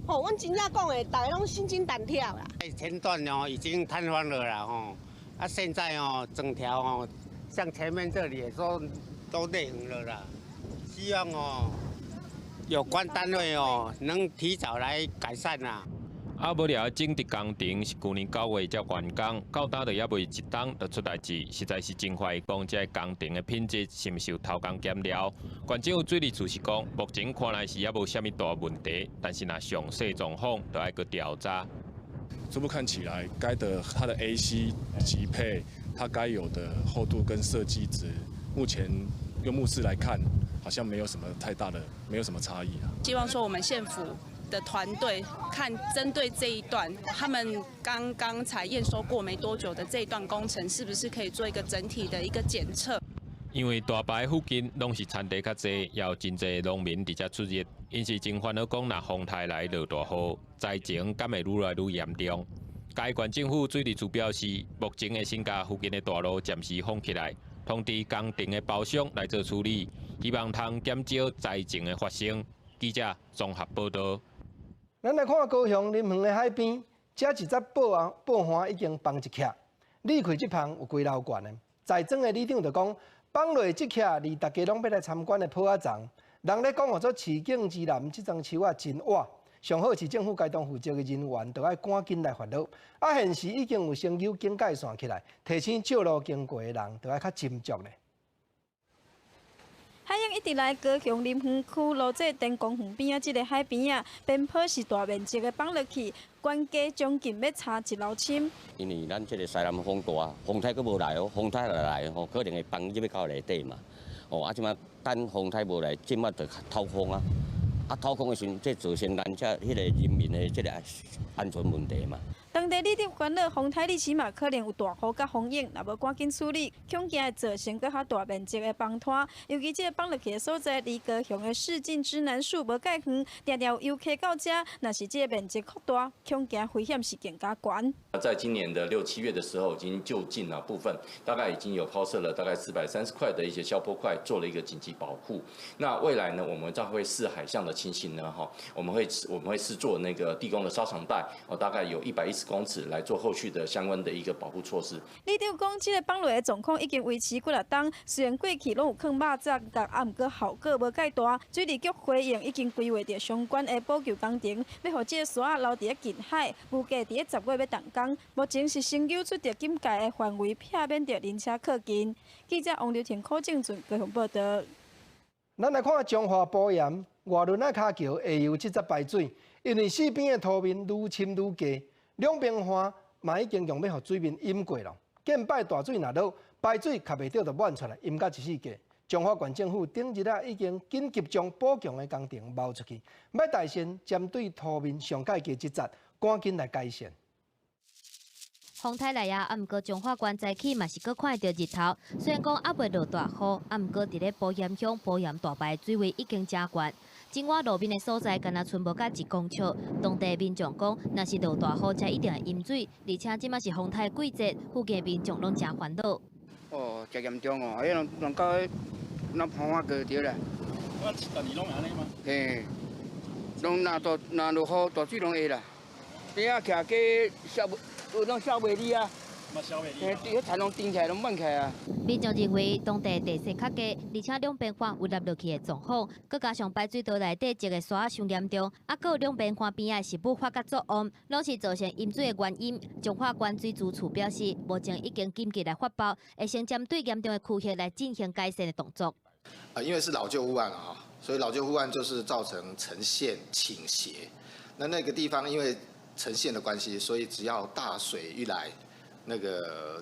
阮真正讲的，大家拢心惊胆跳啦。前段已经瘫痪了啦，现在整条像前面这里都内横了啦，希望有关单位能提早来改善啦。阿无寮整治工程是去年9月才完工，到今就也未一冬就出代志，实在是真怀疑讲这工程的品质是毋是有偷工减料。县政府水利处是讲，目前看来是也无虾米大问题，但是若详细状况就要去调查。初步看起来，它的 AC 级配，它该有的厚度跟设计值，目前用目视来看，好像没有什么太大的，没有什么差异啊。希望说我们县府的团队看针对这一段，他们刚刚才验收过没多久的这一段工程，是不是可以做一个整体的一个检测？因为大排附近拢是产地较济，也有真济农民伫遮出入，因是真烦恼讲，若风台来落大雨，灾情敢会愈来愈严重。嘉义县政府水利处表示，目前的新家附近的道路暂时封起来，通知工程的包商来做处理，希望通减少灾情的发生。记者综合报道。咱来看高雄林园的海边，这一只豹筏已经放一徛，离开这旁有几楼悬的。在庄的里长就讲，放落这徛离大家拢要来参观的豹仔藏，人咧讲，做市景之南这张树啊真歪。上好市政府该当负责的人员，就要赶紧来发落。现时已经有成有警戒线起来，提醒照路经过的人，就要较斟酌咧。海洋一直来高雄林园区罗这电工园边啊，这个海边啊，边坡是大面积的放落去，管价将近要差1楼深。因为咱这个西南风大，风台佫无来哦，风台来吼，可能会放入要到内底嘛。哦，即马等风台无来，即马就透风啊。透风的时阵，这造成咱遮迄个人民的这个安全问题嘛。当地里长烦恼，风台你起码可能有大雨甲风影，若无赶紧处理，恐惊会造成更较大面积的崩塌。尤其这个放落去的所在，离高雄的市境之南树无介远，常常有游客到遮，若是这个面积扩大，恐惊危险性更加悬。在今年的6、7月的时候，已经就近了部分，大概已经有抛射了大概430块的一些消波块，做了一个紧急保护。那未来呢，我们将会视海象的情形呢，我们会试做那个地宫的沙场带，大概有110公尺来做后续的相关的一个保护措施。里长讲，这个放落的状况已经维持几日冬，虽然过去拢有放肉粽，但也毋过效果无介大。水利局回应已经规划着相关的补救工程，要让这个沙仔留伫近海，预计伫10月要动工。目前是先救出着警戒的范围，避免着人车靠近。记者王刘婷、柯正俊高雄报道。咱来看彰化埔盐外轮仔骹桥下游这只排水，因为四边的土面愈深愈低。两边岸嘛已经用要互水面淹过了，见摆大水若落，排水卡袂到就满出来，淹甲一世界。彰化县政府顶日已经紧急将补强的工程冒出去，要大先针对土面上界低这节，赶紧来改善。风台来啊，毋过彰化县早起嘛是阁看到日头，虽然讲还未落大雨，毋过伫咧埔盐乡埔盐大排水位已经真悬。境外路边的所在，敢若剩无甲1公尺。当地民众讲，若是落大雨，才一定会淹水，而且即马是风台季节，附近民众拢真烦恼。哦，真严重哦！哎，人到那风啊过着啦。我逐年拢安尼吗？嘿，拢若落雨，大水拢会啦。边啊徛个有拢消袂离啊。迄田拢顶起来，拢满起来啊！民众认为当地地势较低，而且两边岸有落落去的状况，佮加上排水道内底积的沙伤严重，佮有两边岸边仔是不发甲作案，拢是造成淹水的原因。彰化县水资处表示，目前已经紧急来发包，会先针对严重的区域来进行改善的动作。因为是老旧屋案啊，所以老旧屋案就是造成呈现倾斜。那个地方因为呈现的关系，所以只要大水一来，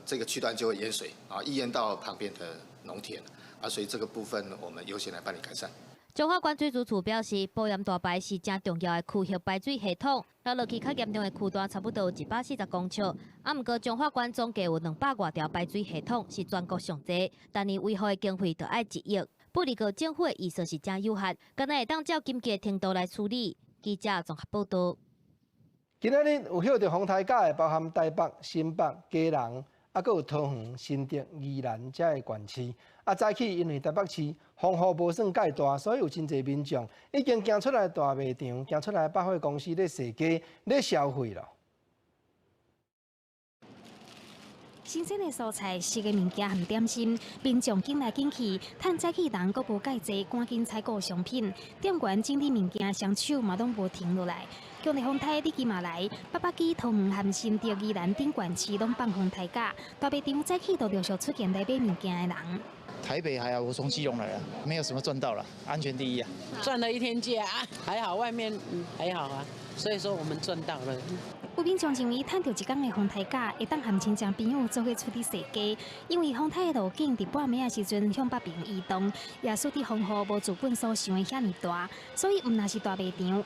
这个区段就会淹水啊，溢淹到旁边的农田啊，所以这个部分我们优先来办理改善。彰化县水资处表示，埔盐大排是真重要的区域排水系统，落去较严重的区段差不多有140公尺。毋过彰化县总计有200多条排水系统，是全国上济，但伊维护的经费就要1亿。不过政府的预算是真有限，敢若会当照紧急的程度来处理。记者综合报道。今仔日有获得风台假的，包含台北、新北、基隆，还佫有桃园、新竹、宜兰遮的县市。早起因为台北市风雨无算介大，所以有真侪民众已经行出来大卖场，行出来百货公司咧踅街、咧消费了。新鲜的蔬菜、熟的物件和点心，民众紧来紧去，趁早起人佫无介济，赶紧采购商品。店员整理物件，双手嘛拢无停落来。强烈风台日记嘛来，北北基、桃园和新竹、宜兰等县市拢放风台假，大卖场早起都陆续出现来买物件的人。台北还好，我从基隆来了，没有什么赚到了，安全第一啊。赚了1天假，还好外面还好啊，所以说我们赚到了。有民众认为趁到一天的风台假，会当和亲戚朋友做伙出去踅街，因为风台的路径伫半暝的时阵向北边移动，也使得风雨无自本所想的遐尼大，所以毋那是大卖场。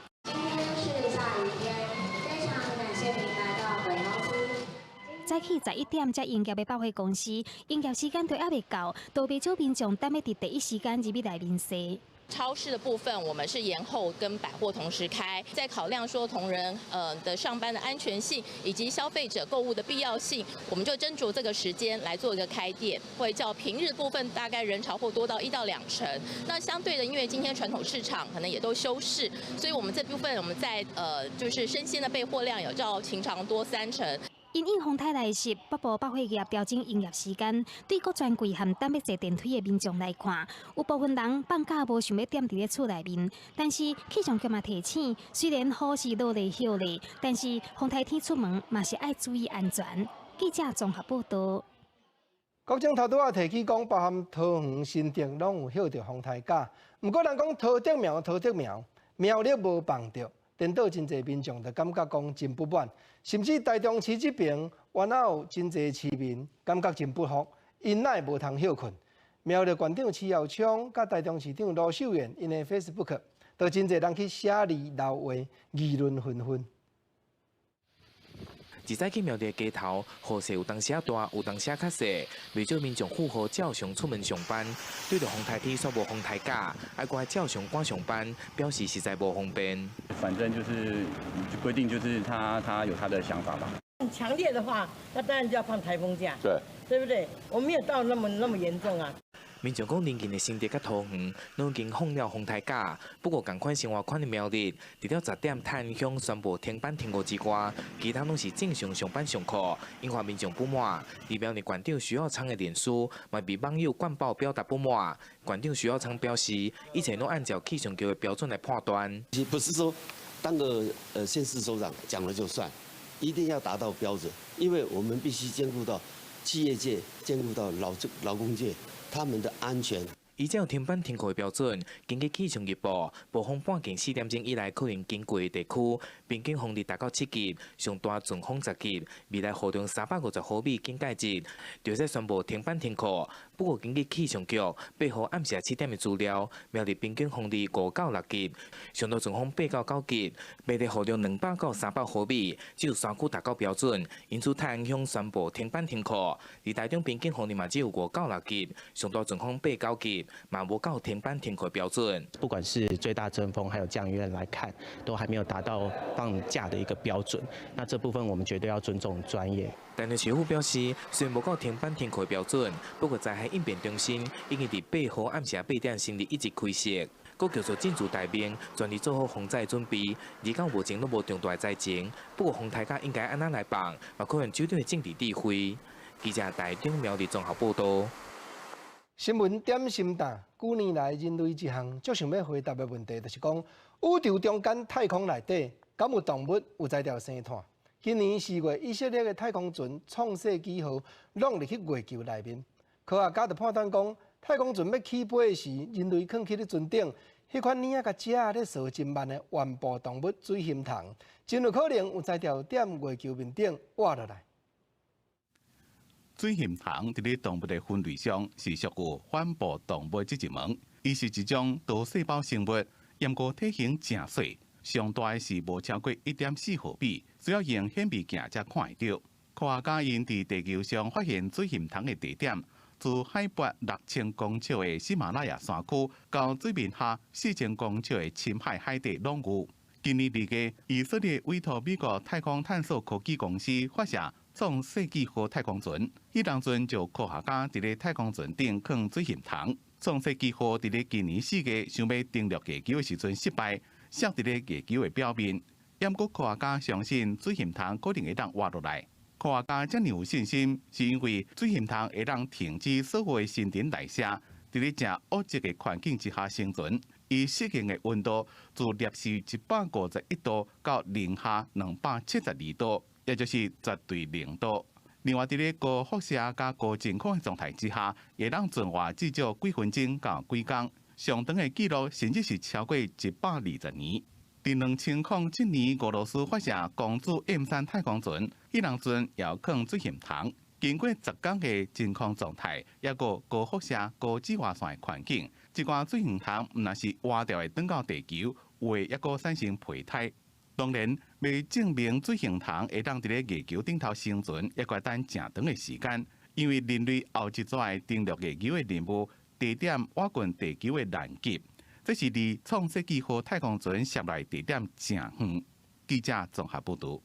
早起11点才营业的百货公司，营业时间都还未到，都被少民众等要伫第一时间入去内面踅。 超市的部分，我们是延后跟百货同时开，在考量说同仁的上班的安全性以及消费者购物的必要性，我们就斟酌这个时间来做一个开店，会较平日部分大概人潮会多到1到2成。那相对的，因为今天传统市场可能也都休市，所以我们这部分我们在就是生鲜的备货量有较平常多3成。 因应风台来袭，北部百货业调整营业时间，对各专柜和等要坐电梯的民众来看，有部分人放假无想要踮伫咧厝内面，但是气象局嘛提醒，虽然雨是落咧休咧，但是风台天出门嘛是爱注意安全。记者综合报道。国政头拄仔提起讲，包含桃园、新竹拢有歇着风台假，毋过人讲桃竹苗，苗栗无放着。 颠倒真侪民众就感觉讲真不满，甚至台中市这边原来有真侪市民感觉真不服，因奈无通休困。苗栗县长徐耀昌甲台中市长罗秀燕因的 Facebook， 都真侪人去写字留话，议论纷纷。 一早去苗栗街头，雨势有当时大，有当时较细，未少民众负荷照常出门上班。对着风台天煞无风台假，爱乖照常赶上班，表示实在无方便。反正就是规定，就是他有他的想法吧。很强烈的话，那当然就要放台风假，对不对？我们没有到那么严重啊。 民众讲，邻近的新竹甲桃园都已经放了风台假，不过同款生活款的苗栗，除了10点太影响宣布停班停课之外，其他拢是正常上班上课，引发民众不满。而苗栗县长徐耀昌的脸书嘛被网友灌爆表达不满。县长徐耀昌表示，一切都按照气象局的标准来判断。不是说当个县市首长讲了就算，一定要达到标准，因为我们必须兼顾到企业界，兼顾到劳工界。 他们的安全。依照停班停课的标准，根据气象预报，暴风半径4点钟以内可能经过的地区，平均风力达到7级，上大阵风10级。未来雨量350毫米警戒值，就使宣布停班停课。不过根据气象局背后暗时7点的资料，苗栗平均风力5到6级，上大阵风8到9级，未来雨量200到300毫米，只有山区达到标准，因此太阳乡宣布停班停课。而台中平均风力嘛只有5到6级，上大阵风8到9级。 嘛无到停班停课标准，不管是最大阵风还有降雨量来看，都还没有达到放假的一个标准。那这部分我们绝对要尊重专业。但是市府表示，虽然无到停班停课标准，不过灾害应变中心已经伫8号暗时8点成立一级开设，佫叫做进驻台面，全力做好防灾准备。而到目前都无重大灾情，不过风台假应该安怎来办，嘛可能主要政治智慧。记者台中苗栗综合报道。 新闻点心档，几年来人类一项最想要回答的问题，就是讲宇宙中间太空内底，敢有动物有在条生态？今年4月，以色列的太空船创世纪号落入去月球内面，科学家就判断讲，太空船要起飞时，人类放去咧船顶，迄款领甲只咧烧真慢的原哺动物水螅虫，真有可能有在条踮月球面顶活落来。 水螅虫伫咧动物的分类上是属于反哺动物这一门，伊是一种多细胞生物，不过体型正小，上大的是无超过1.4毫米，需要用显微镜才看得到。科学家因伫地球上发现水螅虫的地点，自海拔6000公尺的喜马拉雅山区到水面下4000公尺的深海海底拢有。今年2月，以色列委托美国太空探索科技公司发射创世纪号太空船，迄当阵就科学家伫咧太空船顶放水螅虫。创世纪号伫咧今年4月想要登陆月球的时阵失败，摔伫咧月球的表面。不过科学家相信水螅虫可能会当活落来。科学家遮尔有信心，是因为水螅虫会当停止所有的新陈代谢，伫咧正恶劣的环境之下生存。伊适应的温度自摄氏151度到零下272度，也就是绝对0度。另外，伫咧高辐射加高真空的状态之下，会当存活至少几分钟到几工，上长的记录甚至是超过120年。伫2007年，俄罗斯发射公主 M3 太空船，迄当阵遥控水螅虫。经过10天的真空状态，也个高辐射、高紫外线的环境，一寡水螅虫毋但是活掉会转到地球，有的也个产生胚胎。当然，未证明水形虫会当伫咧月球顶头生存，也该等正长的时间。因为人类后一转会登陆月球的任务，地点挖掘地球的南极，这是离创世纪号太空船摄来地点正远。记者综合报道。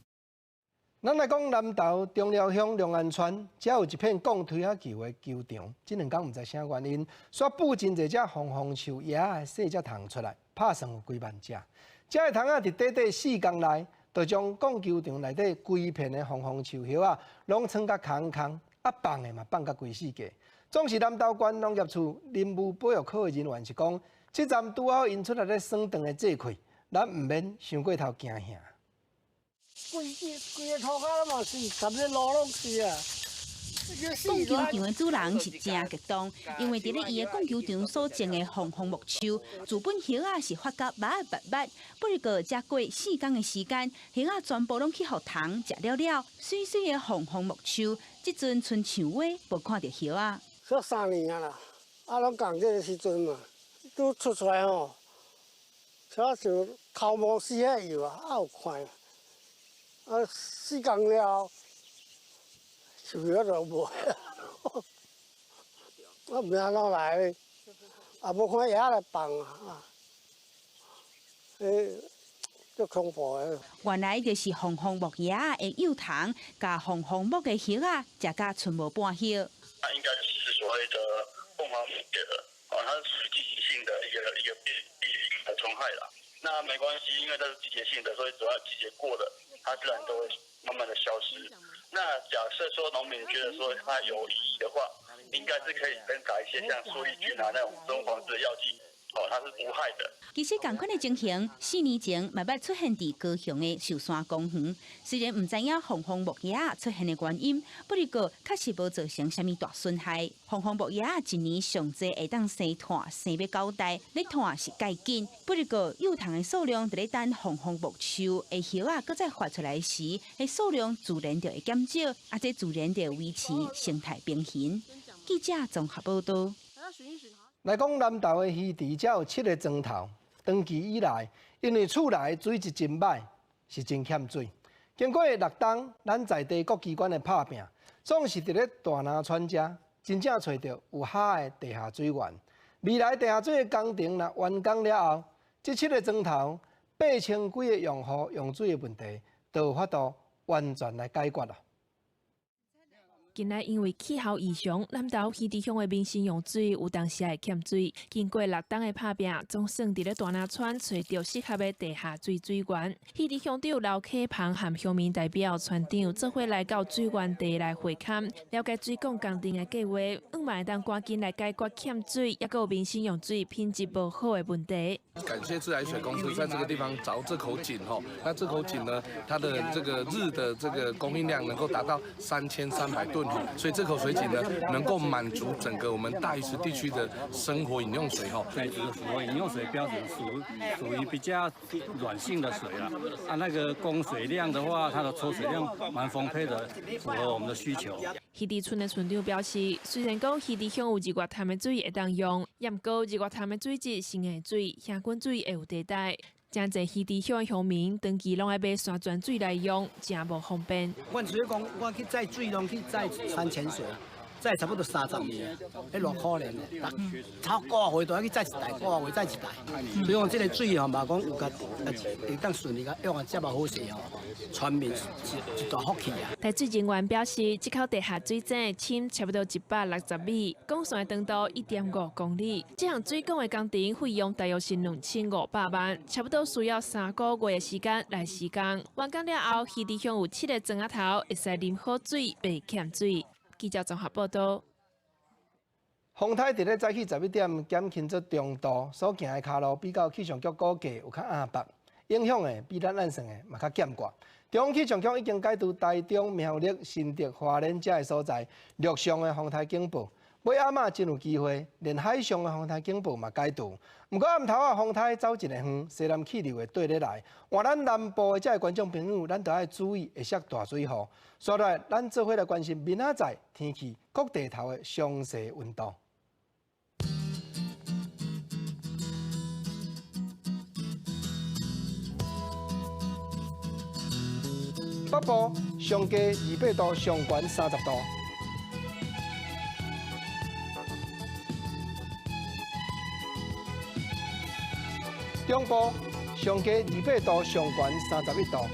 咱来讲南投中寮乡龙安村，只有一片讲推下球的球场，这两天唔知啥原因，煞布真侪只红红树叶的细只虫出来，拍算有几万只。这个虫仔伫短短4天内，就将讲球场内底规片的红红树叶啊，拢穿甲空空，放的嘛放甲规世界。总是南投县农业处林务保育科的人员是讲，这站拄好引出来咧酸肠的这块，咱唔免想过头惊吓。规个涂骹嘛是，含咧路拢是啊。讲球场的主人是真激动，因为伫咧伊的讲球场所种的红红木树，自本叶啊是发甲白白，不过才过4天的时间，叶啊全部拢去互虫食了了。水水的红红木树，即阵春像话，无看到叶啊。说3年啊啦，拢讲这个时阵嘛，拄出来吼，像头毛死遐油啊，有看。4天了，树叶就无，我唔知安怎来，也无看叶来放啊，足恐怖的。原来就是红红木叶的幼虫，甲红红木的叶啊，食甲寸无半叶。它应该是所谓的凤凰木叶的，它是属于季节性的一个虫害啦。那没关系，因为它是季节性的，所以只要季节过了。它自然都会慢慢的消失。那假设说农民觉得说它有意义的话，应该是可以更改一些像苏力菌啊那种生物防治的药剂，它是无害的。其实同款的情形，4年前嘛捌出现伫高雄的寿山公园。虽然唔知影红红木叶出现的原因，不过确实无造成什么大损害。红红木叶一年上济会当生炭，生要9代，咧炭是介紧。不过幼虫的数量伫咧等红红木树的叶啊，搁再发出来时，的数量自然就会减少，这自然就维持生态平衡。记者综合报道。来讲南投的鱼池，才有7个庄头。长期以来，因为厝内水质真歹，是真欠水。经过6冬，咱在地各机关的拍拼，总是伫咧大南村遮，真正找到有海的地下水源。未来地下水的工程若完工了后，这7个庄头8000几个用户用水的问题，就有法度完全来解决了。近来因为气候异常，南投鱼池乡的民生用水有当时会欠水。经过6冬的拍拼，总算伫咧大南村找到适合的地下水水源。鱼池乡长刘启鹏和乡民代表村长做伙来到水源地来会勘，了解水管工程的计划，嘛会当赶紧来解决欠水，也有民生用水品质不好的问题。感谢自来水公司在这个地方凿这口井吼，那这口井呢，它的这个日的这个供应量能够达到3300吨。所以这口水井呢，能够满足整个我们大鱼池地区的生活饮用水哈。水质符合饮用水标准，属于比较软性的水啦。那个供水量的话，它的抽水量蛮丰沛的，符合我们的需求。鱼池村的村长表示，虽然讲鱼池乡有日月潭的水会当用，也毋过日月潭的水质新的水、乡管水会有地带。真侪鱼池乡的乡民长期拢爱买山泉水来用，真无方便。阮除了讲，我去载水拢去载山泉水，载差不多30年，迄偌可怜的，超个月都要去载1台，个月载1台。所以讲这个水吼嘛，讲有甲会当顺利甲用啊，这么好势吼，全面是一大福气啊。台水人员表示，这口地下水井深差不多160米，管线长度1.5公里。这项水管的工程费用大约是2500万，差不多需要3个月的时间来施工。完工了后，鱼池乡有7个庄仔头会使啉好水，袂欠水。记者综合报道。风台伫咧早起11点减轻做中度，所行的卡路比较气象局估计有较暗白，影响的比咱算的嘛较减寡。中央气象局已经解除台中、苗栗、新竹、花莲这个所在陆上的风台警报，尾暗仔真有机会连海上的风台警报嘛解除。不过暗头啊，风台走一个远，西南气流会对咧来，换咱南部的这个观众朋友，咱都要注意会下大水雨。所以咱做伙来关心明仔载天气各地头的详细温度。北部上低28度，上悬30度。中部上低28度，上悬31度。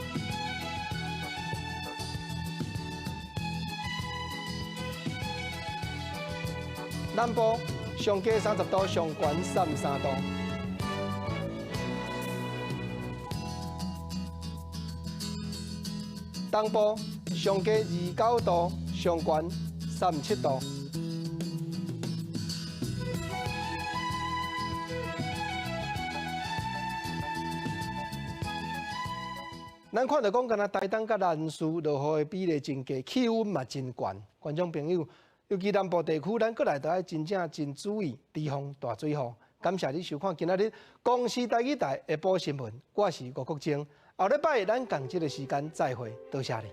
南部上低30度，上悬33度。东部上低29度，上悬37度。咱看到讲，敢若台东甲南势落雨的比例真低，气温嘛真悬。观众朋友，尤其南部地区，咱过来都要真注意提防大水雨。感谢你收看今仔日公视台语台下晡新闻，我是吴国正。后礼拜咱同这个时间再会，多谢你。